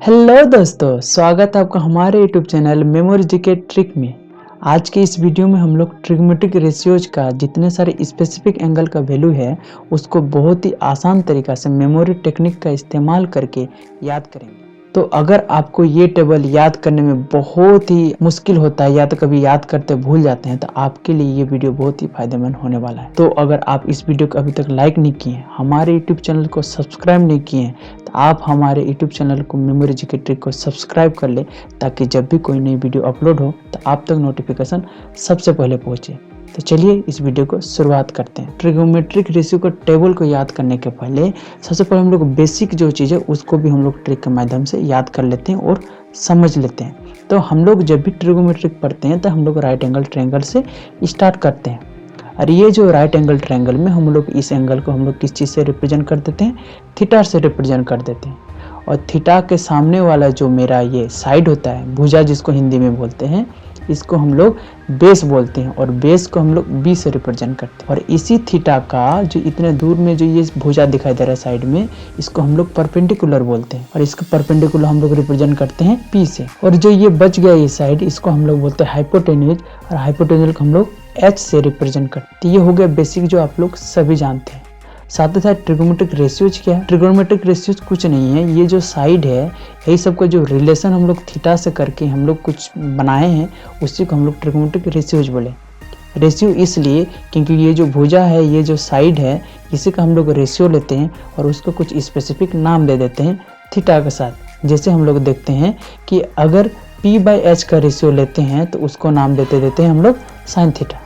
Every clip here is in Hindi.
हेलो दोस्तों, स्वागत है आपका हमारे YouTube channel memory GK trick में। आज के इस वीडियो में हम लोग ट्रिग्नोमेट्रिक रेशियोज का जितने सारे स्पेसिफिक एंगल का वैल्यू है उसको बहुत ही आसान तरीका से मेमोरी टेक्निक का इस्तेमाल करके याद करेंगे। तो अगर आपको ये टेबल याद करने में बहुत ही मुश्किल होता है या तो कभी याद करते भूल जाते हैं तो आपके लिए ये वीडियो बहुत ही फायदेमंद होने वाला है। तो अगर आप इस वीडियो को अभी तक लाइक नहीं किए, हमारे यूट्यूब चैनल को सब्सक्राइब नहीं किए तो आप हमारे यूट्यूब चैनल को मेमोरी जीके ट्रिक को सब्सक्राइब कर ले, ताकि जब भी कोई नई वीडियो अपलोड हो तो आप तक नोटिफिकेशन सबसे पहले पहुंचे। तो चलिए इस वीडियो को शुरुआत करते हैं। ट्रिग्नोमेट्रिक रेशियो को टेबल को याद करने के पहले सबसे पहले हम लोग बेसिक जो चीज़ है उसको भी हम लोग ट्रिक के माध्यम से याद कर लेते हैं और समझ लेते हैं। तो हम लोग जब भी ट्रिग्नोमेट्रिक पढ़ते हैं तो हम लोग राइट एंगल ट्रायंगल से स्टार्ट करते हैं। और ये जो राइट एंगल ट्रायंगल में हम लोग इस एंगल को हम लोग किस चीज़ से रिप्रेजेंट कर देते हैं, थीटा से रिप्रेजेंट कर देते हैं। और थीटा के सामने वाला जो मेरा ये साइड होता है, भुजा जिसको हिंदी में बोलते हैं, इसको हम लोग बेस बोलते हैं और बेस को हम लोग बी से रिप्रेजेंट करते हैं। और इसी थीटा का जो इतने दूर में जो ये भुजा दिखाई दे रहा है साइड में, इसको हम लोग परपेंडिकुलर बोलते हैं और इसको परपेंडिकुलर हम लोग रिप्रेजेंट करते हैं पी से। और जो ये बच गया ये साइड, इसको हम लोग बोलते हैं हाइपोटेन्यूज और हाइपोटेन्यूज को हम लोग एच से रिप्रेजेंट करते हैं। ये हो गया बेसिक जो आप लोग सभी जानते हैं। साथ ही साथ ट्रिग्नोमेट्रिक रेशियोज क्या है? ट्रिग्नोमेट्रिक रेशियोज कुछ नहीं है, ये जो साइड है यही सब का जो रिलेशन हम लोग थीटा से करके हम लोग कुछ बनाए हैं, उसी को हम लोग ट्रिग्नोमेट्रिक रेशियोज बोले। रेशियो इसलिए क्योंकि ये जो भुजा है, ये जो साइड है, इसी का हम लोग रेशियो लेते हैं और उसको कुछ स्पेसिफिक नाम दे देते हैं थीटा के साथ। जैसे हम लोग देखते हैं कि अगर p/h का रेशियो लेते हैं तो उसको नाम देते हैं हम लोग साइन थीटा।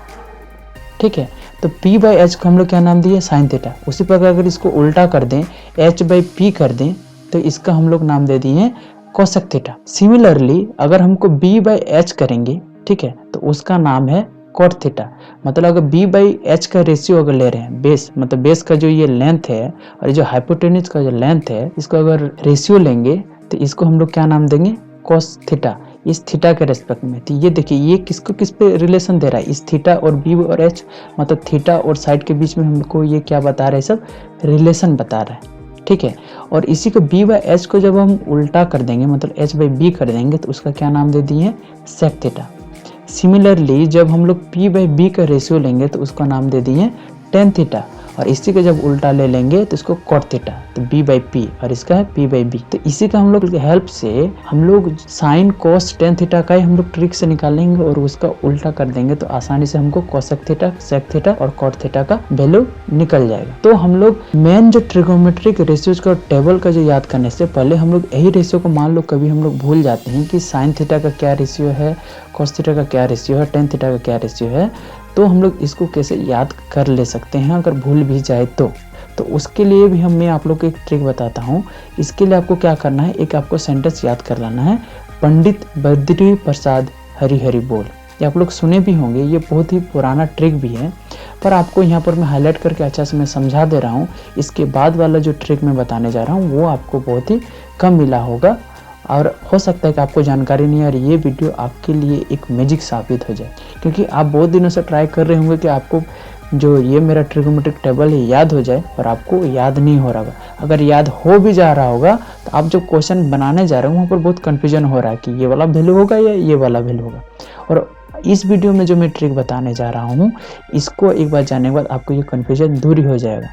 ठीक है, तो p/h को हम लोग क्या नाम दिए? Sine theta. उसी प्रकार अगर इसको उल्टा कर दें, h/p कर दें, तो इसका हम लोग नाम दे दिए कोसेक थीटा। सिमिलरली अगर हमको b/h करेंगे, ठीक है, तो उसका नाम है कॉट थीटा। मतलब अगर b/h का रेशियो अगर ले रहे हैं, बेस मतलब बेस का जो ये लेंथ है और ये जो हाइपोटेन्यूज का जो लेंथ है, इसको अगर रेशियो लेंगे तो इसको हम लोग क्या नाम देंगे? कोस थीटा, इस थीटा के रेस्पेक्ट में। तो ये देखिए ये किसको किस पे रिलेशन दे रहा है, इस थीटा और बी और एच, मतलब थीटा और साइड के बीच में हमको ये क्या बता रहा है, सब रिलेशन बता रहा है। ठीक है, और इसी को b/h को जब हम उल्टा कर देंगे, मतलब h/b कर देंगे, तो उसका क्या नाम दे दिए? Sec theta. सिमिलरली जब हम लोग p/b का रेशियो लेंगे तो उसका नाम दे दिए टेन थीटा, और इसी को जब उल्टा ले लेंगे तो इसको कॉट थीटा, तो b/p और इसका है p/b। तो इसी का हम लोग हेल्प से हम लोग साइन कोस टेन थीटा का ही हम लोग ट्रिक से निकालेंगे और उसका उल्टा कर देंगे, तो आसानी से हमको कोसेक थीटा, सेक थीटा और कॉट थीटा का वैल्यू निकल जाएगा। तो हम लोग मेन जो ट्रिग्नोमेट्रिक रेशियोज का टेबल का जो याद करने से पहले हम लोग यही रेशियो को मान लो कभी हम लोग भूल जाते हैं कि साइन थीटा का क्या रेशियो है, कोस थीटा का क्या रेशियो है, टेन थीटा का क्या रेशियो है, तो हम लोग इसको कैसे याद कर ले सकते हैं अगर भूल भी जाए तो उसके लिए भी मैं आप लोग को एक ट्रिक बताता हूँ। इसके लिए आपको क्या करना है, एक आपको सेंटेंस याद कर लाना है, पंडित बद्री प्रसाद हरि हरि बोल। ये आप लोग सुने भी होंगे, ये बहुत ही पुराना ट्रिक भी है, पर आपको यहाँ पर मैं हाईलाइट करके अच्छा से मैं समझा दे रहा हूँ। इसके बाद वाला जो ट्रिक मैं बताने जा रहा हूँ वो आपको बहुत ही कम मिला होगा और हो सकता है कि आपको जानकारी नहीं है और ये वीडियो आपके लिए एक मैजिक साबित हो जाए, क्योंकि आप बहुत दिनों से ट्राई कर रहे होंगे कि आपको जो ये मेरा ट्रिग्नोमेट्रिक टेबल है याद हो जाए, और आपको याद नहीं हो रहा होगा। अगर याद हो भी जा रहा होगा तो आप जो क्वेश्चन बनाने जा रहे हो वहाँ पर बहुत कन्फ्यूजन हो रहा है कि ये वाला वैल्यू होगा या ये वाला वैल्यू होगा। और इस वीडियो में जो मैं ट्रिक बताने जा रहा हूँ, इसको एक बार जानने के बाद आपको ये कन्फ्यूजन दूर हो जाएगा।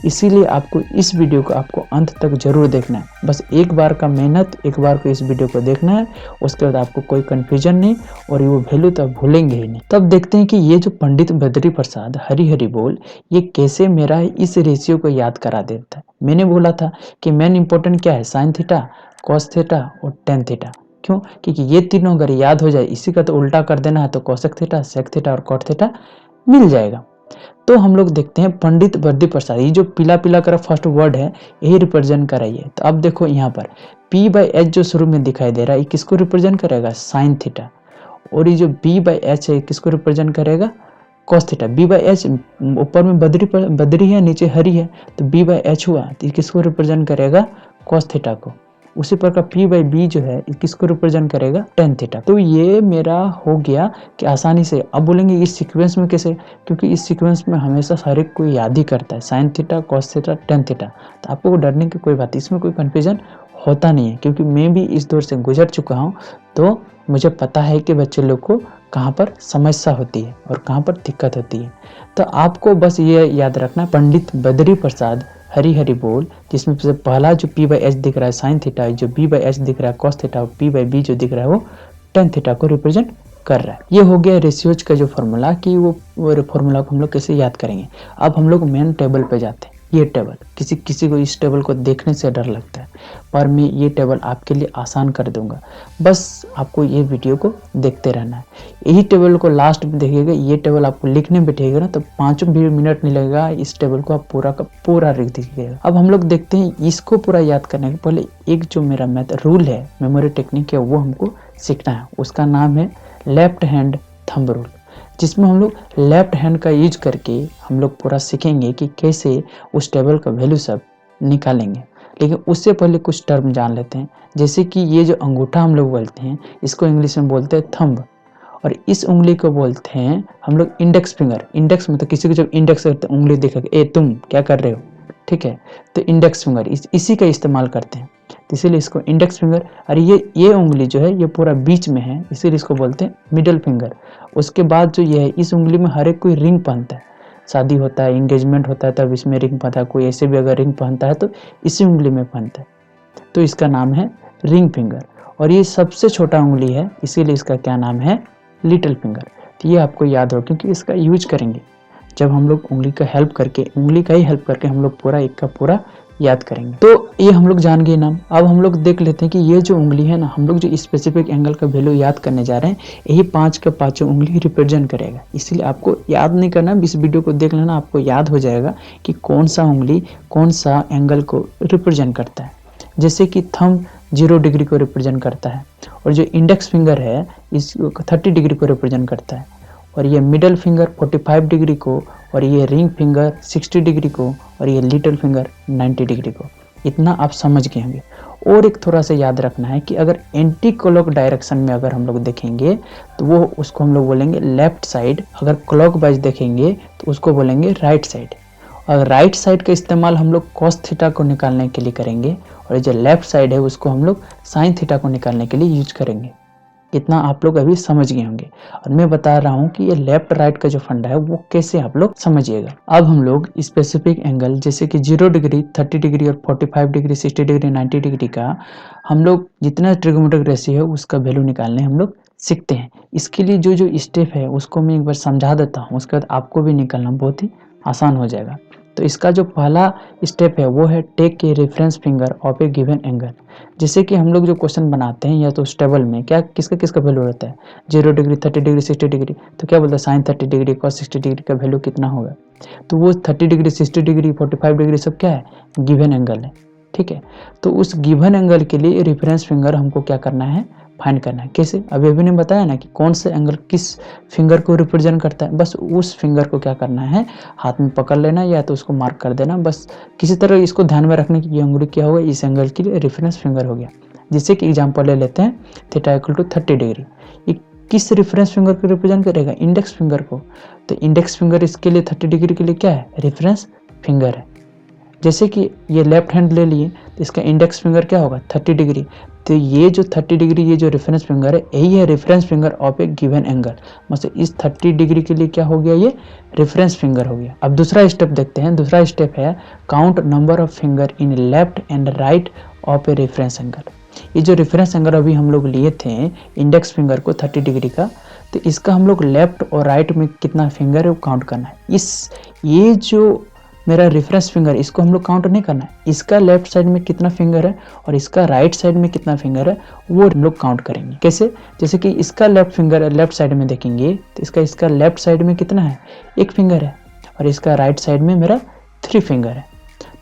इसीलिए आपको इस वीडियो को आपको अंत तक जरूर देखना है। बस एक बार का मेहनत, एक बार को इस वीडियो को देखना है, उसके बाद आपको कोई कन्फ्यूजन नहीं और वो वैल्यू तो भूलेंगे ही नहीं। तब देखते हैं कि ये जो पंडित बद्री प्रसाद हरि हरि बोल, ये कैसे मेरा इस रेशियो को याद करा देता है। मैंने बोला था कि मेन इंपॉर्टेंट क्या है, साइन थीटा, कॉस थीटा और टेन थीटा। क्यों? क्योंकि ये तीनों अगर याद हो जाए, इसी का तो उल्टा कर देना है, तो कोसेक थीटा, सेक थीटा और कॉट थीटा मिल जाएगा। तो हम लोग देखते हैं पंडित बद्री प्रसाद, ये जो पीला पीला कर फर्स्ट वर्ड है यही रिप्रेजेंट कराइए। तो अब देखो यहाँ पर p/h जो शुरू में दिखाई दे रहा है, ये किसको रिप्रेजेंट करेगा? Sine theta. और ये जो b/h है किसको रिप्रेजेंट करेगा? Cos theta. b/h ऊपर में बद्री है, नीचे हरि है, तो b/h हुआ, तो ये किसको रिप्रेजेंट करेगा? कोस थीटा को। उसी प्रकार p/b जो है किसको रिप्रेजेंट करेगा? Tan theta. तो ये मेरा हो गया कि आसानी से। अब बोलेंगे इस सीक्वेंस में कैसे, क्योंकि इस सीक्वेंस में हमेशा हर एक कोई याद ही करता है, sine theta, cos theta, tan theta. तो आपको डरने की कोई बात, इसमें कोई कन्फ्यूजन होता नहीं है, क्योंकि मैं भी इस दौर से गुजर चुका हूँ। तो मुझे पता है कि बच्चे लोग को कहाँ पर समस्या होती है और कहाँ पर दिक्कत होती है। तो आपको बस ये याद रखना, पंडित बद्री प्रसाद हरि हरि बोल, जिसमें से पहला जो p/h दिख रहा है साइन थीटा, जो b/h दिख रहा है कॉस थीटा, p/b जो दिख रहा है वो टेन थीटा को रिप्रेजेंट कर रहा है। ये हो गया रेशियोज का जो फॉर्मूला, कि वो फॉर्मूला को हम लोग कैसे याद करेंगे। अब हम लोग मेन टेबल पे जाते हैं। ये टेबल, किसी को इस टेबल को देखने से डर लगता है, पर मैं ये टेबल आपके लिए आसान कर दूंगा। बस आपको ये वीडियो को देखते रहना है। यही टेबल को लास्ट में देखिएगा। ये टेबल आपको लिखने बैठेगा ना तो 5 भी मिनट नहीं लगेगा, इस टेबल को आप पूरा का पूरा लिख दीजिएगा। अब हम लोग देखते हैं इसको पूरा याद करने के पहले एक जो मेरा मैथ रूल है, मेमोरी टेक्निक है, वो हमको सीखना है। उसका नाम है लेफ्ट हैंड थंब रूल, जिसमें हम लोग लेफ्ट हैंड का यूज करके हम लोग पूरा सीखेंगे कि कैसे उस टेबल का वैल्यू सब निकालेंगे। लेकिन उससे पहले कुछ टर्म जान लेते हैं, जैसे कि ये जो अंगूठा हम लोग बोलते हैं, इसको इंग्लिश में बोलते हैं थंब, और इस उंगली को बोलते हैं हम लोग इंडेक्स फिंगर। इंडेक्स मतलब किसी को जब इंडेक्स करते हैं उंगली दिखाकर, ए तुम क्या कर रहे हो, ठीक है, तो इंडेक्स फिंगर इसी का इस्तेमाल करते हैं, तो इसीलिए इसको इंडेक्स फिंगर। और ये उंगली जो है ये पूरा बीच में है, इसीलिए इसको बोलते हैं मिडल फिंगर। उसके बाद जो ये है, इस उंगली में हर एक कोई रिंग पहनता है, शादी होता है, एंगेजमेंट होता है तब इसमें रिंग पहनता है, कोई ऐसे भी अगर रिंग पहनता है तो इसी उंगली में पहनता है, तो इसका नाम है रिंग फिंगर। और ये सबसे छोटा उंगली है, इसीलिए इसका क्या नाम है, लिटिल फिंगर। तो ये आपको याद हो, क्योंकि इसका यूज करेंगे जब हम लोग उंगली का ही हेल्प करके हम लोग पूरा एक का पूरा याद करेंगे। तो ये हम लोग जान गए नाम। अब हम लोग देख लेते हैं कि ये जो उंगली है ना, हम लोग जो स्पेसिफिक एंगल का वैल्यू याद करने जा रहे हैं, यही 5 के 5 उंगली रिप्रेजेंट करेगा। इसलिए आपको याद नहीं करना, इस वीडियो को देख लेना, आपको याद हो जाएगा कि कौन सा उंगली कौन सा एंगल को रिप्रेजेंट करता है। जैसे कि थंब 0 डिग्री को रिप्रेजेंट करता है, और जो इंडेक्स फिंगर है इसको 30 डिग्री को रिप्रेजेंट करता है, और ये मिडल फिंगर 45 डिग्री को, और ये रिंग फिंगर 60 डिग्री को, और ये लिटिल फिंगर 90 डिग्री को। इतना आप समझ गए होंगे। और एक थोड़ा सा याद रखना है कि अगर एंटी क्लॉक डायरेक्शन में अगर हम लोग देखेंगे तो वो उसको हम लोग बोलेंगे लेफ्ट साइड, अगर क्लॉक वाइज देखेंगे तो उसको बोलेंगे राइट साइड। और राइट साइड का इस्तेमाल हम लोग कॉस थीटा को निकालने के लिए करेंगे, और जो लेफ्ट साइड है उसको हम लोग साइन थीटा को निकालने के लिए यूज करेंगे। इतना आप लोग अभी समझ गए होंगे, और मैं बता रहा हूँ कि ये लेफ्ट राइट का जो फंडा है वो कैसे आप लोग समझिएगा। अब हम लोग स्पेसिफिक एंगल जैसे कि 0 डिग्री, 30 डिग्री और 45 डिग्री, 60 डिग्री, 90 डिग्री का हम लोग जितना ट्रिग्नोमेट्रिक रेशियो है उसका वैल्यू निकालने हम लोग सीखते हैं। इसके लिए जो जो स्टेप है उसको मैं एक बार समझा देता हूँ, उसके बाद आपको भी निकालना बहुत ही आसान हो जाएगा। तो इसका जो पहला स्टेप है वो है take a reference finger of a given angle. जैसे कि हम लोग जो क्वेश्चन बनाते हैं या तो उस टेबल में क्या किसका वैल्यू रहता है, 0 डिग्री, 30 डिग्री, 60 डिग्री, तो क्या बोलते हैं साइन 30 डिग्री कॉस 60 डिग्री का वैल्यू कितना होगा। तो वो 30 डिग्री, 60 डिग्री, 45 डिग्री सब क्या है, गिवन एंगल है, ठीक है। तो उस गिवन एंगल के लिए रेफरेंस फिंगर हमको क्या करना है, फाइंड करना है। कैसे, अभी ने बताया ना कि कौन सा एंगल किस फिंगर को रिप्रेजेंट करता है। बस उस फिंगर को क्या करना है, हाथ में पकड़ लेना या तो उसको मार्क कर देना। बस किसी तरह इसको ध्यान में रखने की ये अंगुली क्या होगा, इस एंगल के लिए रेफरेंस फिंगर हो गया। जैसे कि एग्जांपल ले लेते हैं, थीटा इक्वल टू 30 डिग्री, ये किस रेफरेंस फिंगर को रिप्रेजेंट करेगा, इंडेक्स फिंगर को। तो इंडेक्स फिंगर इसके लिए 30 डिग्री के लिए क्या है, रेफरेंस फिंगर है। जैसे कि ये लेफ्ट हैंड ले लिए तो इसका इंडेक्स फिंगर क्या होगा, 30 डिग्री। तो ये जो 30 डिग्री ये जो रेफरेंस फिंगर है यही है reference finger of a given angle. मतलब इस 30 डिग्री के लिए क्या हो गया, ये रेफरेंस फिंगर हो गया। अब दूसरा स्टेप देखते हैं। दूसरा स्टेप है count number of finger in left and right of a reference angle. ये जो रेफरेंस एंगल अभी हम लोग लिए थे इंडेक्स फिंगर को 30 डिग्री का, तो इसका हम लोग लेफ्ट और राइट में कितना फिंगर है वो काउंट करना है। ये जो मेरा रेफरेंस फिंगर इसको हम लोग काउंट नहीं करना है, इसका लेफ्ट साइड में कितना फिंगर है और इसका राइट साइड में कितना फिंगर है वो हम लोग काउंट करेंगे। कैसे, जैसे कि इसका लेफ्ट फिंगर लेफ्ट साइड में देखेंगे तो इसका लेफ्ट साइड में कितना है, 1 फिंगर है, और इसका राइट साइड में मेरा 3 फिंगर है।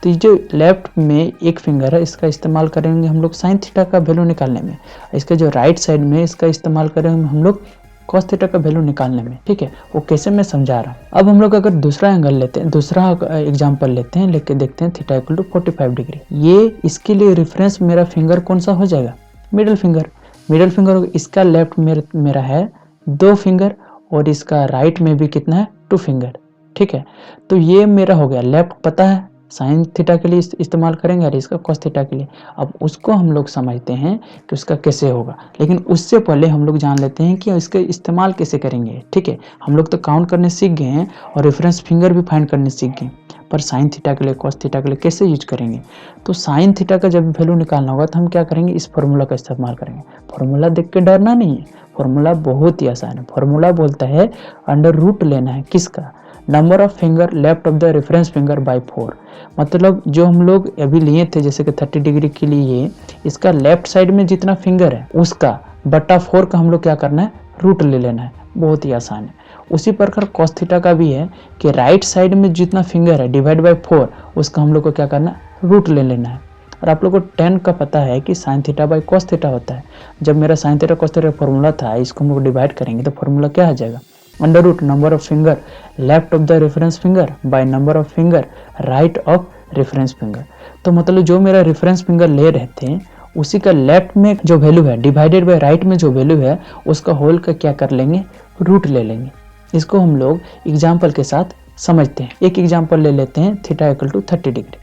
तो ये जो लेफ्ट में 1 फिंगर है इसका इस्तेमाल करेंगे हम लोग साइन थीटा का वैल्यू निकालने में, इसका जो राइट साइड में इसका इस्तेमाल करेंगे हम लोग कॉस थीटा का वैल्यू निकालने में। ठीक है, वो कैसे मैं समझा रहा हूँ। अब हम लोग अगर दूसरा एंगल लेते हैं, दूसरा एग्जांपल लेते हैं, लेके देखते हैं थीटा इक्वल टू 45 डिग्री। ये इसके लिए रेफरेंस मेरा फिंगर कौन सा हो जाएगा, मिडिल फिंगर। मिडिल फिंगर इसका लेफ्ट मेरा है 2 फिंगर और इसका राइट में भी कितना है 2 फिंगर। ठीक है, तो ये मेरा हो गया लेफ्ट, पता है साइन थीटा के लिए इस्तेमाल करेंगे और इसका कॉस थीटा के लिए। अब उसको हम लोग समझते हैं कि उसका कैसे होगा, लेकिन उससे पहले हम लोग जान लेते हैं कि इसका इस्तेमाल कैसे करेंगे। ठीक है, हम लोग तो काउंट करने सीख गए हैं और रेफरेंस फिंगर भी फाइंड करने सीख गए, पर साइन थीटा के लिए कॉस थीटा के लिए कैसे यूज करेंगे। तो साइन थीटा का जब वैल्यू निकालना होगा तो हम क्या करेंगे, इस फॉर्मूला का इस्तेमाल करेंगे। फॉर्मूला देख के डरना नहीं है, फॉर्मूला बहुत ही आसान है। फॉर्मूला बोलता है अंडर रूट लेना है किसका, number of finger left of the reference finger by 4। मतलब जो हम लोग अभी लिए थे जैसे कि 30 डिग्री के लिए, इसका लेफ्ट साइड में जितना फिंगर है उसका बटा 4 का हम लोग क्या करना है, रूट ले लेना है। बहुत ही आसान है। उसी प्रकार कॉस थीटा का भी है कि राइट साइड में जितना फिंगर है डिवाइड बाय 4 उसका हम लोग को क्या करना है, रूट ले लेना है। और आप लोग को 10 का पता है कि sine theta by cos theta होता है। जब मेरा sine theta cos theta formula था, इसको हम लोग डिवाइड करेंगे तो फॉर्मूला क्या आ जाएगा, under root number of finger left of the reference finger by number of finger right of reference finger. तो मतलब जो मेरा रेफरेंस फिंगर ले रहे थे उसी का लेफ्ट में जो वैल्यू है डिवाइडेड बाय राइट में जो वैल्यू है उसका होल का क्या कर लेंगे, रूट ले लेंगे। इसको हम लोग एग्जाम्पल के साथ समझते हैं। एक एग्जाम्पल ले लेते हैं, theta equal to 30 degree.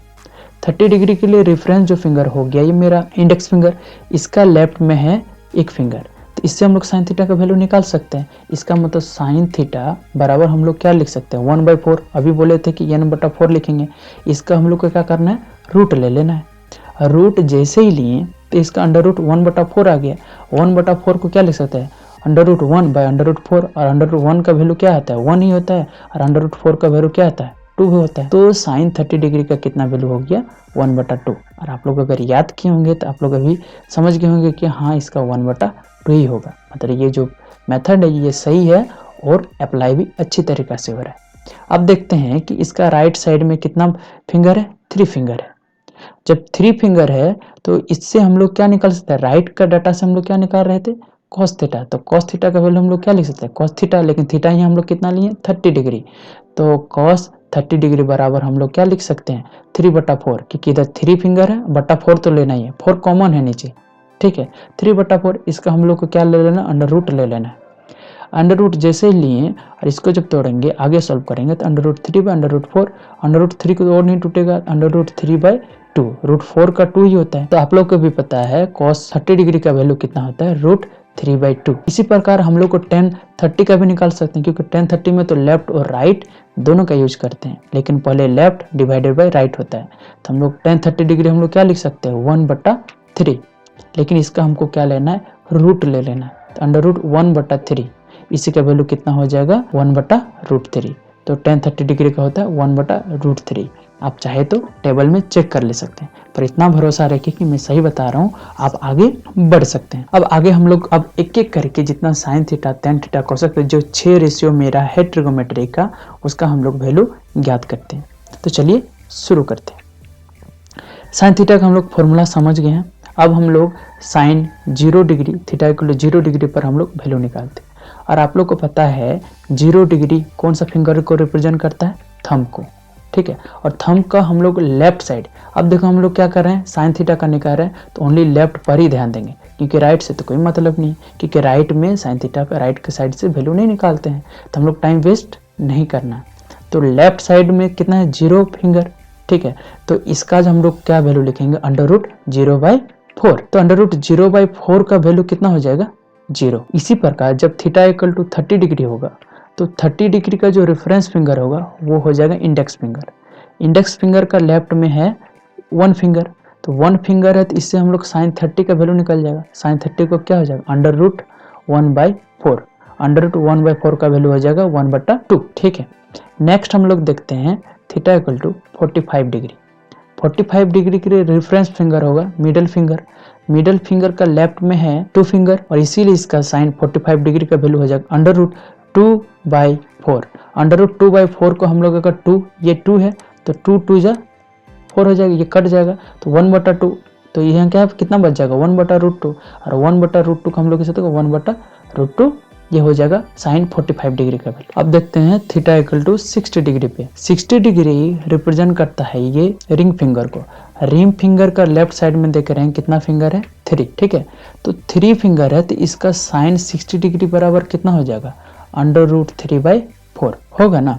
30 degree के लिए रेफरेंस जो फिंगर हो गया, ये मेरा इंडेक्स फिंगर, इसका लेफ्ट में है एक फिंगर, तो इससे हम लोग साइन थीटा का वैल्यू निकाल सकते हैं। इसका मतलब साइन थीटा बराबर हम लोग क्या लिख सकते हैं, 1/4। अभी बोले थे कि n/4 लिखेंगे। इसका हम लोग को क्या करना है, रूट ले लेना है। रूट जैसे ही लिए तो इसका अंडर रूट 1/4 आ गया। 1/4 को क्या लिख सकते हैं, under root 1 by under root 4। और अंडर रूट 1 का वैल्यू क्या आता है, 1 ही होता है। और अंडर रूट 4 का वैल्यू क्या आता है, 2 होता है। तो साइन 30 डिग्री का कितना वैल्यू हो गया, 1/2। और आप लोग अगर याद किए होंगे तो आप लोग अभी समझ गए होंगे कि हाँ इसका 1/2 ही होगा। मतलब ये जो मेथड है ये सही है और अप्लाई भी अच्छी तरीक़ा से हो रहा है। अब देखते हैं कि इसका राइट साइड में कितना फिंगर है, 3 फिंगर है। जब 3 फिंगर है तो इससे हम लोग क्या निकाल सकते हैं, राइट का डाटा से हम लोग क्या निकाल रहे थे, कॉस थीटा। तो कॉस थीटा का वैल्यू हम लोग क्या लिख सकते हैं, कॉस थीटा। लेकिन थीटा यहाँ हम लोग कितना लिए, 30 डिग्री। तो कॉस 30 डिग्री बराबर हम लोग क्या लिख सकते हैं, 3/4, क्योंकि इधर 3 फिंगर है, बटा 4 तो लेना ही है, 4 कॉमन है नीचे। ठीक है, 3/4 इसका हम लोग को क्या ले लेना, अंडर रूट ले लेना है। अंडर रूट जैसे ही लिए और इसको जब तोड़ेंगे आगे सॉल्व करेंगे तो under root 3 by under root 4, under root 3 को और नहीं टूटेगा, अंडर रूट 3/2, रूट 4 का 2 ही होता है। तो आप लोग को भी पता है कॉस 30 डिग्री का वैल्यू कितना होता है, रूट 3/2। इसी प्रकार हम लोग को tan 30 का भी निकाल सकते हैं, क्योंकि tan 30 में तो लेफ्ट और राइट दोनों का यूज करते हैं, लेकिन पहले लेफ्ट डिवाइडेड बाय राइट होता है। तो हम लोग tan 30 डिग्री हम लोग क्या लिख सकते हैं, 1/3। लेकिन इसका हमको क्या लेना है, रूट ले लेना है। तो अंडर रूट 1/3, इसी का वैल्यू कितना हो जाएगा, 1/√3। तो tan 30 डिग्री का होता है 1/√3। आप चाहे तो टेबल में चेक कर ले सकते हैं, पर इतना भरोसा रखिए कि मैं सही बता रहा हूँ, आप आगे बढ़ सकते हैं। अब आगे हम लोग अब एक एक करके जितना sine theta tan theta cosec जो 6 रेशियो मेरा है ट्रिगोमेट्री का, उसका हम लोग वैल्यू ज्ञात करते हैं। तो चलिए शुरू करते हैं। साइन थीटा का हम लोग फॉर्मूला समझ गए हैं। अब हम लोग sine 0 degree theta equal 0 degree पर हम लोग वैल्यू निकालते हैं। और आप लोग को पता है 0 डिग्री कौन सा फिंगर को रिप्रेजेंट करता है, थंब को। ठीक है, और थंब का हम लोग लेफ्ट साइड। अब देखो हम लोग क्या कर रहे हैं, साइन थीटा का निकाल रहे हैं तो ओनली लेफ्ट पर ही ध्यान देंगे, क्योंकि राइट से तो कोई मतलब नहीं, क्योंकि राइट में साइन थीटा का राइट के साइड से वैल्यू नहीं निकालते हैं, तो हम लोग टाइम वेस्ट नहीं करना। तो लेफ्ट साइड में कितना है, 0 फिंगर। ठीक है, तो इसका जो हम लोग क्या वैल्यू लिखेंगे, अंडर रूट 0/4। तो अंडर रूट 0/4 का वैल्यू कितना हो जाएगा, 0। इसी प्रकार जब थीटा इक्वल टू 30 डिग्री होगा तो 30 डिग्री का जो रेफरेंस फिंगर होगा वो हो जाएगा इंडेक्स फिंगर। इंडेक्स फिंगर का लेफ्ट में है 1 फिंगर, तो 1 फिंगर है तो इससे हम लोग साइन 30 का वैल्यू निकल जाएगा। साइन 30 को क्या हो जाएगा, अंडर रूट 1/4। अंडर रूट 1/4 का वैल्यू हो जाएगा 1/2। ठीक है, नेक्स्ट हम लोग देखते हैं theta equal to 45 degree. 45 degree के लिए रेफरेंस फिंगर होगा मिडल फिंगर। मिडल फिंगर का लेफ्ट में है 2 फिंगर, और इसीलिए इसका साइन 45 डिग्री का वैल्यू हो जाएगा अंडर रूट 2/4। अंडर रूट 2/4 को हम लोग अगर 2, ये 2 है तो 2 जा 4 हो जाएगा, ये कट जाएगा तो 1/2। तो यहाँ क्या है, कितना बच जाएगा, 1/√2। और 1/√2 को हम लोग कैसे 1/√2, ये हो जाएगा साइन 45 डिग्री का वैल्यू। अब देखते हैं थीटा इक्वल टू 60 डिग्री पे। 60 डिग्री रिप्रेजेंट करता है ये रिंग फिंगर को। रिंग फिंगर का लेफ्ट साइड में देख रहे हैं कितना फिंगर है, 3। ठीक है, तो 3 फिंगर है तो इसका साइन 60 डिग्री बराबर कितना हो जाएगा, अंडर रूट 3/4 होगा ना।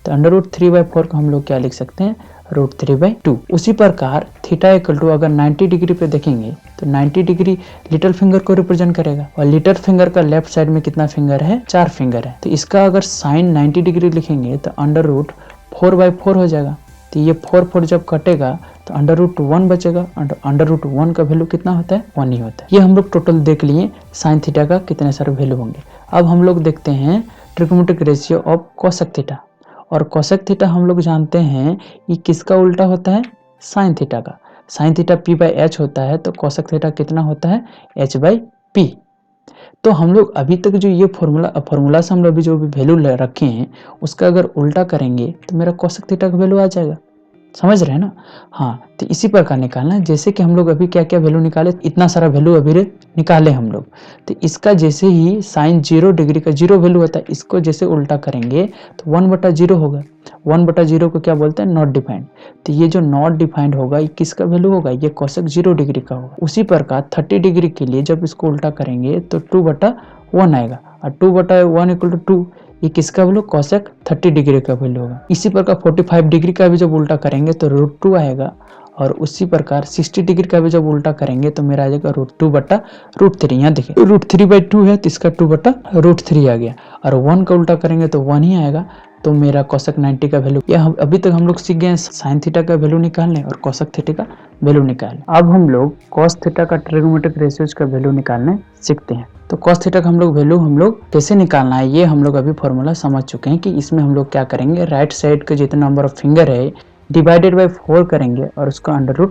तो अंडर रूट 3/4 को हम लोग क्या लिख सकते हैं, √3/2। उसी प्रकार थीटा इक्वल टू अगर 90 डिग्री पे देखेंगे तो 90 डिग्री लिटिल फिंगर को रिप्रेजेंट करेगा और लिटिल फिंगर का लेफ्ट साइड में कितना फिंगर है, 4 फिंगर है। तो इसका अगर साइन 90 डिग्री लिखेंगे तो √4/4 हो जाएगा। तो ये 4 जब कटेगा तो √1 बचेगा। √1 का वैल्यू कितना होता है, 1 ही होता है। ये हम लोग टोटल देख लिए साइन थीटा का कितने सारे वैल्यू होंगे। अब हम लोग देखते हैं trigonometric ratio of cosec theta. और कोसेक थीटा हम लोग जानते हैं ये किसका उल्टा होता है, साइन थीटा का। साइन थीटा p/h होता है तो कोसेक थीटा कितना होता है, h/p। तो हम लोग अभी तक जो ये फॉर्मूला से हम लोग अभी जो भी वैल्यू रखे हैं उसका अगर उल्टा करेंगे तो मेरा कोसेक थीटा का वैल्यू आ जाएगा। समझ रहे हैं ना। हाँ, तो इसी प्रकार निकालना है। जैसे कि हम लोग अभी क्या क्या वैल्यू निकाले, इतना सारा वैल्यू अभी निकाले हम लोग। तो इसका जैसे ही साइन 0 डिग्री का 0 वैल्यू होता है, इसको जैसे उल्टा करेंगे तो 1/0 होगा। 1/0 को क्या बोलते हैं, नॉट डिफाइंड। तो ये जो नॉट डिफाइंड होगा ये किसका वैल्यू होगा, ये कोसेक 0 डिग्री का होगा। उसी प्रकार 30 डिग्री के लिए जब इसको उल्टा करेंगे तो 2/1 आएगा और 2/1 = 2। ये किसका वैल्यू, कोसेक 30 डिग्री का वैल्यू होगा। इसी प्रकार 45 डिग्री का भी जब उल्टा करेंगे तो √2 आएगा और उसी प्रकार 60 डिग्री का भी जब उल्टा करेंगे तो मेरा आ जाएगा √2/√3। यहाँ देखिए √3/2 है तो इसका 2/√3 आ गया और 1 का उल्टा करेंगे तो 1 ही आएगा। तो मेरा कोसेक 90 का वैल्यू, या अभी तक हम लोग सीख गए साइन थीटा का वैल्यू निकालने और कोसेक थीटा का वैल्यू निकालने। अब हम लोग कॉस थीटा का ट्रिग्नोमेट्रिक रेशियोज का वैल्यू निकालने सीखते हैं। तो कॉस थीटा का हम लोग कैसे निकालना है ये हम लोग अभी फॉर्मूला समझ चुके हैं कि इसमें हम लोग क्या करेंगे, राइट साइड का जितना नंबर ऑफ फिंगर है डिवाइडेड बाय 4 करेंगे और उसका अंडर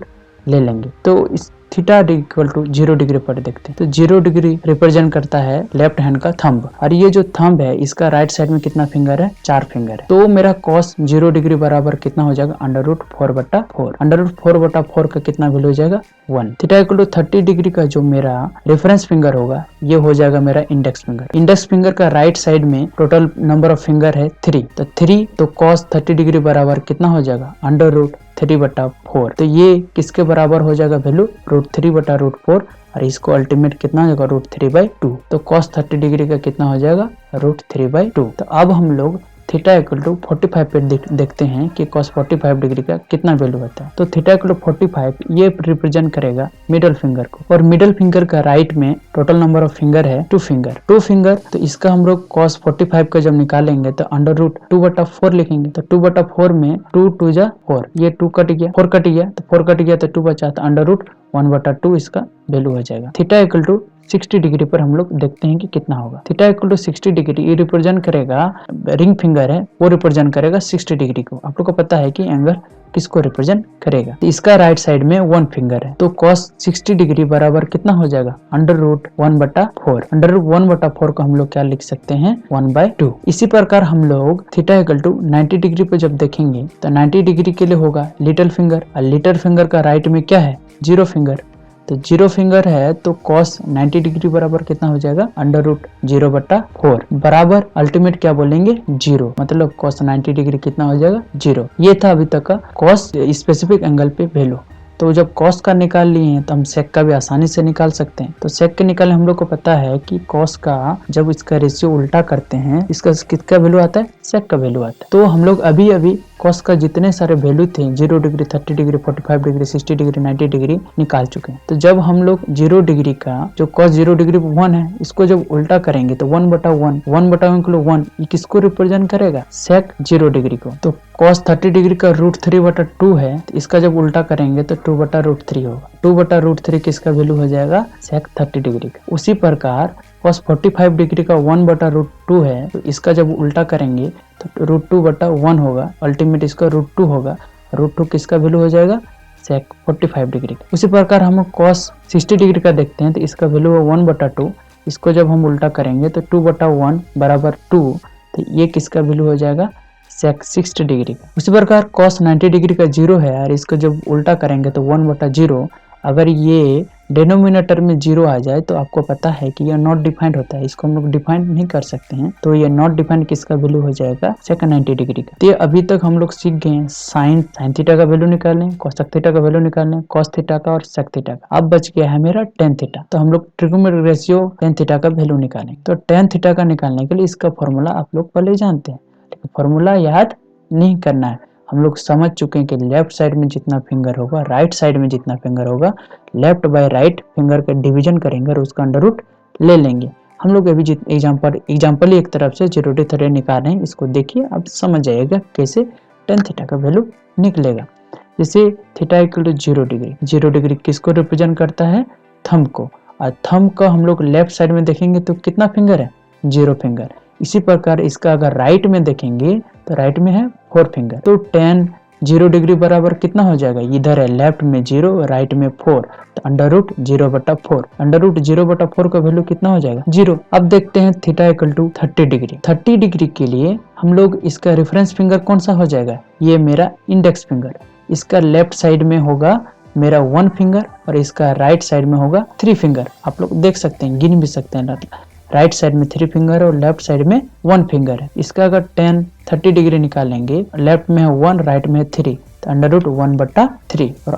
ले लेंगे। तो इस थीटा इक्वल टू 0 डिग्री पर देखते हैं। तो 0 डिग्री रिप्रेजेंट करता है लेफ्ट हैंड का थंब और ये जो थंब है इसका राइट साइड में कितना फिंगर है, 4 फिंगर है। तो मेरा कॉस 0 डिग्री बराबर कितना हो जाएगा, √4/4। √4/4 का कितना वैल्यू हो जाएगा, 1। थीटा इक्वल टू 30 डिग्री का जो मेरा रेफरेंस फिंगर होगा ये हो जाएगा मेरा इंडेक्स फिंगर। इंडेक्स फिंगर का राइट साइड में टोटल नंबर ऑफ फिंगर है 3। तो 3 तो कॉस 30 डिग्री बराबर कितना हो जाएगा, √3/4। तो ये किसके बराबर हो जाएगा वैल्यू, √3/4 और इसको अल्टीमेट कितना हो जाएगा, √3/2। तो cos 30 डिग्री का कितना हो जाएगा, √3/2। तो अब हम लोग थीटा इक्वल टू 45 पे देखते हैं कि cos 45 डिग्री का कितना वैल्यू होता है। तो थीटा इक्वल टू 45 ये रिप्रेजेंट करेगा मिडल फिंगर को और मिडल फिंगर का राइट में टोटल नंबर ऑफ फिंगर है 2 फिंगर। तो इसका हम लोग cos 45 का जब निकालेंगे तो √2/4 लिखेंगे। तो 2/4 में 2 2 जा 4, ये 2 कट गया, 4 कट गया तो 4 कट गया तो 2 बचा, तो √1/2 इसका वैल्यू हो जाएगा। थीटा इक्वल टू 60 डिग्री पर हम लोग देखते हैं कि कितना होगा। थीटा इक्वल टू 60 डिग्री ये रिप्रेजेंट करेगा, रिंग फिंगर है वो रिप्रेजेंट करेगा 60 डिग्री को। आप लोग को पता है कि एंगल किसको रिप्रेजेंट करेगा। तो इसका राइट साइड में 1 फिंगर है तो cos 60 डिग्री बराबर कितना हो जाएगा, √1/4। √1/4 को हम लोग क्या लिख सकते हैं, 1/2। इसी प्रकार हम लोग थीटा इक्वल टू 90 डिग्री पे जब देखेंगे तो 90 डिग्री के लिए होगा लिटिल फिंगर और लिटिल फिंगर का राइट में क्या है, 0 फिंगर। तो 0 फिंगर है तो cos 90 डिग्री बराबर कितना हो जाएगा, √0/4 बराबर अल्टीमेट क्या बोलेंगे, 0। मतलब cos 90 डिग्री कितना हो जाएगा, 0। ये था अभी तक का cos स्पेसिफिक एंगल पे वैल्यू। तो जब cos का निकाल लिए हैं तो हम sec का भी आसानी से निकाल सकते हैं। तो sec के निकालने हम लोग को पता है कि cos का जब इसका रेशियो उल्टा करते हैं इसका किसका वैल्यू आता है, sec का वैल्यू आता है। तो हम लोग अभी cos का जितने सारे वैल्यू थे 0 degree, 30 degree, 45 degree, 60 degree, 90 degree निकाल चुके हैं। तो जब हम लोग 0 डिग्री का जो cos 0 डिग्री 1 है इसको जब उल्टा करेंगे तो 1/1, 1/1 ये किसको रिप्रेजेंट करेगा, sec 0 डिग्री को। तो cos 30 डिग्री का √3/2 है तो इसका जब उल्टा करेंगे तो 2/√3 होगा। 2/√3 किसका वैल्यू हो जाएगा, sec 30 डिग्री का। उसी प्रकार cos 45 डिग्री का 1/√2 है तो इसका जब उल्टा करेंगे तो √2/1 होगा, अल्टीमेट इसका √2 होगा। √2 किसका वैल्यू हो जाएगा, sec 45 डिग्री का। उसी प्रकार हम cos 60 डिग्री का देखते हैं तो इसका वैल्यू है 1/2। इसको जब हम उल्टा करेंगे तो 2/1 बराबर 2, तो ये किसका वैल्यू हो जाएगा, sec 60 डिग्री का। उसी प्रकार cos 90 डिग्री का 0 है और इसको जब उल्टा करेंगे तो 1/0। अगर ये डिनोमिनेटर में 0 आ जाए तो आपको पता है कि यह नॉट डिफाइंड होता है, इसको हम लोग डिफाइंड नहीं कर सकते हैं। तो ये नॉट डिफाइंड किसका वैल्यू हो जाएगा, sec 90 डिग्री का। तो अभी तक हम लोग सीख गए साइन थीटा का वैल्यू निकालने, कोसेक थीटा का वैल्यू निकालने, cos थीटा का और sec थीटा का। अब बच गया है मेरा tan थीटा। तो हम लोग ट्रिग्नोमेट्रिक रेशियो tan थीटा का वैल्यू निकालेंगे। तो tan थीटा का निकालने के लिए इसका फॉर्मूला आप लोग पहले जानते हैं, लेकिन फॉर्मूला याद नहीं करना है, हम लोग समझ चुके हैं कि लेफ्ट साइड में जितना फिंगर होगा, राइट साइड में जितना फिंगर होगा, लेफ्ट बाय राइट फिंगर का डिवीजन करेंगे और उसका अंडर रूट ले लेंगे। हम लोग अभी एग्जाम्पल ही एक तरफ से 0 निकाल रहे हैं, इसको देखिए, आप समझ जाइएगा कैसे tan थीटा का वैल्यू निकलेगा। जैसे theta equal to 0 degree, 0 degree किसको रिप्रेजेंट करता है? थंब को। और थंब का हम लोग लेफ्ट साइड में देखेंगे तो कितना फिंगर है? 0 फिंगर। इसी प्रकार इसका अगर राइट में देखेंगे तो राइट में है 4 फिंगर। तो tan 0 डिग्री बराबर कितना हो जाएगा? इधर है लेफ्ट में 0, राइट में 4, तो अंडर रूट 0/4। अंडर रूट 0/4 का वैल्यू कितना हो जाएगा? 0। अब देखते हैं theta equal to 30 degree. 30 degree के लिए हम लोग इसका रेफरेंस फिंगर कौन सा हो जाएगा? ये मेरा इंडेक्स फिंगर। इसका लेफ्ट साइड में होगा मेरा 1 फिंगर और इसका राइट साइड में होगा 3 फिंगर। आप लोग देख सकते हैं, गिन भी सकते हैं। राइट साइड में 3 फिंगर और लेफ्ट साइड में 1 फिंगर है। इसका अगर tan 30 डिग्री निकालेंगे, लेफ्ट में है 1, राइट में है 3, तो अंडर रूट 1/3 और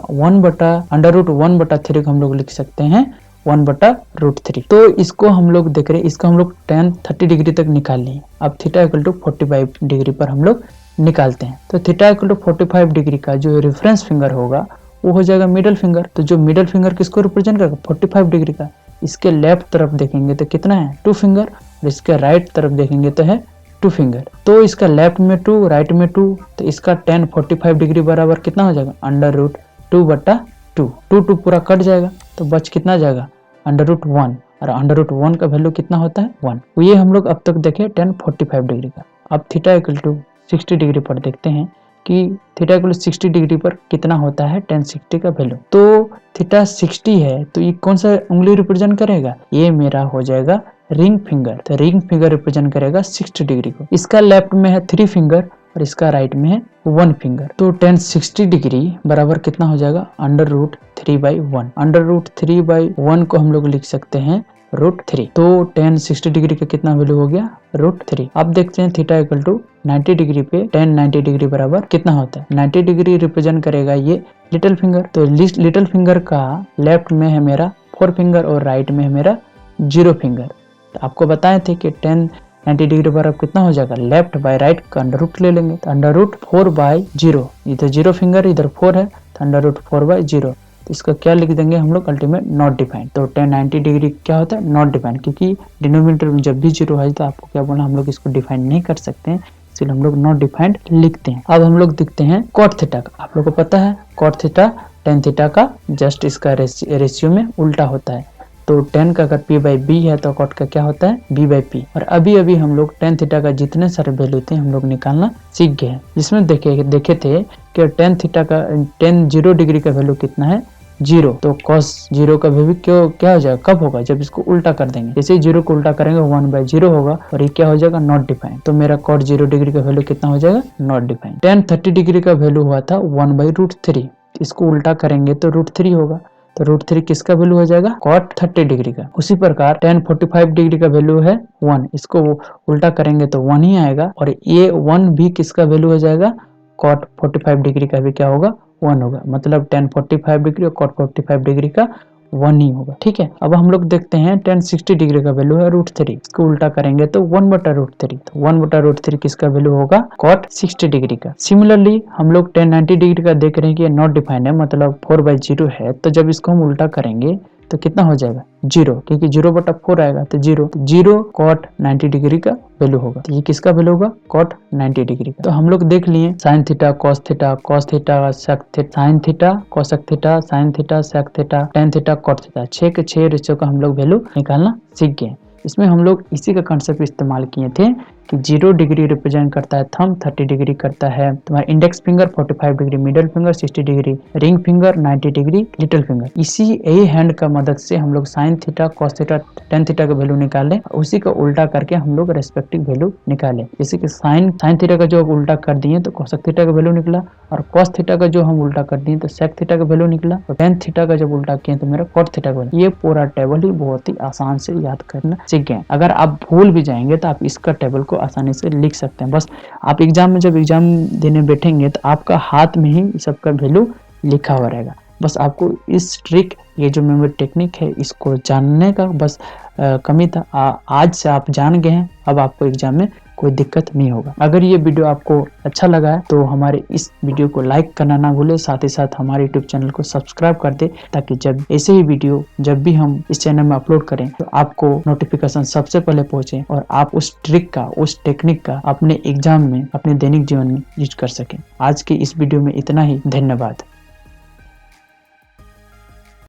अंडर रूट 1/3 को हम लोग लिख सकते हैं 1/√3। तो इसको हम लोग देख रहे हैं, इसको हम लोग tan 30 डिग्री तक निकाल लिए। अब थीटा इक्वल टू 45 डिग्री पर हम लोग निकालते हैं। तो थीटा इक्वल टू 45 डिग्री का जो रेफरेंस फिंगर होगा वो हो जाएगा मिडल फिंगर। तो जो मिडल फिंगर किसको रिप्रेजेंट करेगा? 45 डिग्री का। इसके लेफ्ट तरफ देखेंगे तो कितना है? 2 फिंगर और इसके राइट तरफ देखेंगे तो है 2 फिंगर। तो इसका लेफ्ट में 2, राइट में 2, तो इसका tan 45 डिग्री बराबर कितना हो जाएगा? Under root 2/2। 2 पूरा कट जाएगा तो बच कितना जाएगा? Under root 1। और अंडर रूट 1 का वैल्यू कितना होता है? 1। तो ये हम लोग अब तक देखे tan 45 डिग्री का। अब थीटा इक्वल टू 60 डिग्री पर देखते हैं कि थीटा इक्वल 60 डिग्री पर कितना होता है tan 60 का वैल्यू। तो थीटा 60 है तो ये कौन सा उंगली रिप्रेजेंट करेगा? ये मेरा हो जाएगा रिंग फिंगर। तो रिंग फिंगर रिप्रेजेंट करेगा 60 डिग्री को। इसका लेफ्ट में है 3 फिंगर और इसका राइट में है 1 फिंगर। तो tan 60 डिग्री बराबर कितना हो जाएगा? Under root 3/1। अंडर रूट 3/1 को हम लोग लिख सकते हैं √3। तो tan 60 डिग्री का कितना वैल्यू हो गया? √3। अब देखते हैं थीटा इक्वल टू 90 डिग्री पे tan 90 डिग्री बराबर कितना होता है? 90 डिग्री रिप्रेजेंट करेगा ये लिटिल फिंगर। तो लिटिल फिंगर का लेफ्ट में है मेरा 4 फिंगर और राइट में है मेरा 0 फिंगर। तो आपको बताए थे कि tan 90 डिग्री बराबर कितना हो जाएगा? लेफ्ट बाय राइट का अंडर रूट ले लेंगे। तो अंडर रूट 4/0, इधर 0 फिंगर इधर 4 है तो अंडर रूट 4/0। तो इसका क्या लिख देंगे हम लोग? Ultimate not defined. तो tan 90 डिग्री क्या होता है? नॉट डिफाइंड, क्योंकि डिनोमिनेटर में जब भी 0 है तो आपको क्या बोलना, हम लोग इसको डिफाइन नहीं कर सकते हैं, इसलिए हम लोग नॉट डिफाइंड लिखते हैं। अब हम लोग देखते हैं कॉट थीटा का। आप लोग को पता है कॉट थीटा tan थीटा का जस्ट इसका रेशियो में उल्टा होता है। तो tan का अगर p/b है तो कॉट का क्या होता है? b/p। और अभी हम लोग tan थीटा का जितने सारे वैल्यू थे हम लोग निकालना सीख गए हैं। जिसमें देखे थे कि tan थीटा का tan 0 डिग्री का वैल्यू कितना है? 0। तो cos 0 का वैल्यू क्या हो जाएगा? कब होगा? जब इसको उल्टा कर देंगे। जैसे 0 को उल्टा करेंगे 1/0 होगा और ये क्या हो जाएगा? Not defined. तो मेरा cot 0 डिग्री का वैल्यू कितना हो जाएगा? Not defined. tan 30 डिग्री का वैल्यू हुआ था 1/√3। इसको उल्टा करेंगे तो √3 होगा। तो √3 किसका वैल्यू हो जाएगा? cot 30 डिग्री का। उसी प्रकार tan 45 डिग्री का वैल्यू है 1, इसको उल्टा करेंगे तो 1 ही आएगा। और ये 1 भी किसका वैल्यू हो जाएगा? cot 45 डिग्री का भी क्या होगा? 1 होगा। मतलब tan 45 डिग्री और cot 45 डिग्री का 1 ही होगा। ठीक है। अब हम लोग देखते हैं tan 60 डिग्री का वैल्यू है √3, इसको उल्टा करेंगे तो 1/√3। तो 1/√3 किसका वैल्यू होगा? cot 60 डिग्री का। सिमिलरली हम लोग tan 90 डिग्री का देख रहे हैं कि नॉट डिफाइंड है, मतलब 4/0 है। तो जब इसको हम उल्टा करेंगे तो कितना हो जाएगा? 0, क्योंकि 0/4 आएगा तो 0 cot 90 डिग्री का वैल्यू होगा। तो ये किसका वैल्यू होगा? cot 90 डिग्री का। तो हम लोग देख लिए sin theta, cos theta, cos theta, sec theta, sin theta, cosec theta, sin theta, sec theta, tan theta, cot theta. 6 के 6 रेशियो का हम लोग वैल्यू निकालना सीख गए। इसमें हम लोग इसी का कंसेप्ट इस्तेमाल किए थे कि 0 डिग्री रिप्रेजेंट करता है थंब, 30 डिग्री करता है तुम्हारा index finger, 45 degree middle finger, 60 degree ring finger, 90 degree little finger. इसी यही हैंड का मदद से हम लोग sine theta, cos theta, tan theta का वैल्यू निकाले, उसी का उल्टा करके हम लोग रेस्पेक्टिव वैल्यू निकाले। जैसे कि साइन थीटा का जो उल्टा कर दिए तो कोसेक थीटा का वैल्यू निकला, और कॉस थीटा का जो हम उल्टा कर दिए तो सेक थीटा का वैल्यू निकला, और tan थीटा का जब उल्टा किए तो मेरा कॉट थीटा का वैल्यू। ये पूरा टेबल ही बहुत ही आसान से याद करना सीख गए। अगर आप भूल भी जाएंगे तो आप इसका टेबल को आसानी से लिख सकते हैं। बस आप एग्जाम में जब एग्जाम देने बैठेंगे तो आपका हाथ में ही सबका वैल्यू लिखा हुआ रहेगा। बस आपको इस ट्रिक, ये जो मेमोरी टेक्निक है, इसको जानने का बस कमी था। आज से आप जान गए हैं, अब आपको एग्जाम में कोई दिक्कत नहीं होगा। अगर ये वीडियो आपको अच्छा लगा है तो हमारे इस वीडियो को लाइक करना ना भूले, साथ ही साथ हमारे यूट्यूब चैनल को सब्सक्राइब कर दे, ताकि जब ऐसे ही वीडियो जब भी हम इस चैनल में अपलोड करें तो आपको नोटिफिकेशन सबसे पहले पहुंचे और आप उस ट्रिक का, उस टेक्निक का अपने एग्जाम में, अपने दैनिक जीवन में यूज कर सकें। आज की इस वीडियो में इतना ही। धन्यवाद।